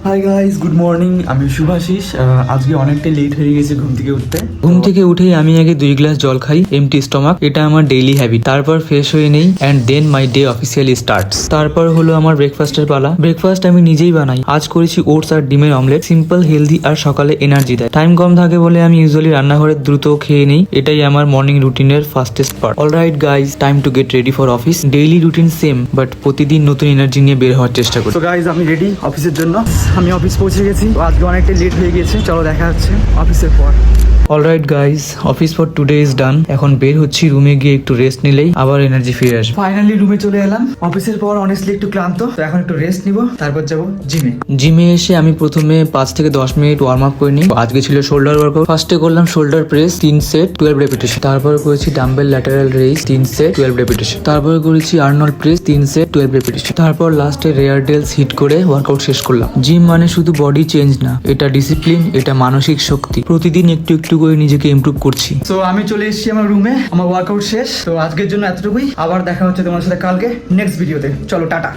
Hi guys, good morning. আমি শুভাশিস। আজকে অনেকটাই লেট হয়ে গেছে ঘুম থেকে উঠেই আমি আগে 2 গ্লাস জল খাই, এমটি স্টমাক। এটা আমার ডেইলি হ্যাবিট। তারপর ফ্রেশ হয়ে নেই and then my day officially starts. তারপর হলো আমার ব্রেকফাস্টের পালা। ব্রেকফাস্ট আমি নিজেই বানাই। আজ করেছি ওটস আর ডিমের অমলেট। সিম্পল, হেলদি আর সকালে এনার্জি দেয়। টাইম কম থাকে বলে আমি ইউজুয়ালি রান্নাঘরে দ্রুত খেয়ে নেই। এটাই আমার মর্নিং রুটিনের fastest part. Alright guys, time to get ready for office. Daily routine same, but প্রতিদিন নতুন এনার্জি নিয়ে বের হওয়ার চেষ্টা করি। তো গাইজ, আমি রেডি অফিসের জন্য। আমি অফিস পৌঁছে গেছি। তো আজকে অনেকটা লেট হয়ে গেছে। চলো দেখা হচ্ছে অফিসের পর। Alright guys, office for today is done. এখন বের হচ্ছি, রুমে গিয়ে একটু রেস্ট নিলেই আবার এনার্জি ফিরে আসবে। ফাইনালি রুমে চলে এলাম। অফিসের পর অনেস্টলি একটু ক্লান্ত, তো এখন একটু রেস্ট নিব, তারপর যাবো জিমে। জিমে এসে আমি প্রথমে 5 থেকে 10 মিনিট ওয়ার্ম আপ করে নিই। আজকে ছিল শোল্ডার ওয়ার্কআউট। ফার্স্টে করলাম শোল্ডার প্রেস 3 সেট 12 রেপিটেশন। তারপর করেছি dumbbell lateral raise 3 set 12 repetition. তারপর করেছি আর্নল্ড প্রেস 3 সেট 12 রেপিটেশন। তারপর লাস্টে রেয়ার ডেলস হিট করে ওয়ার্কআউট শেষ করলাম। জিম মানে শুধু বডি চেঞ্জ না, এটা ডিসিপ্লিন, এটা মানসিক শক্তি। প্রতিদিন একটু একটু করে নিজেকে ইমপ্রুভ করছি। তো আমি চলে এসেছি আমার রুমে। আমার ওয়ার্কআউট শেষ। তো আজকের জন্য এতটুকুই। আবার দেখা হচ্ছে তোমার সাথে কালকে নেক্সট ভিডিওতে। চলো টাটা।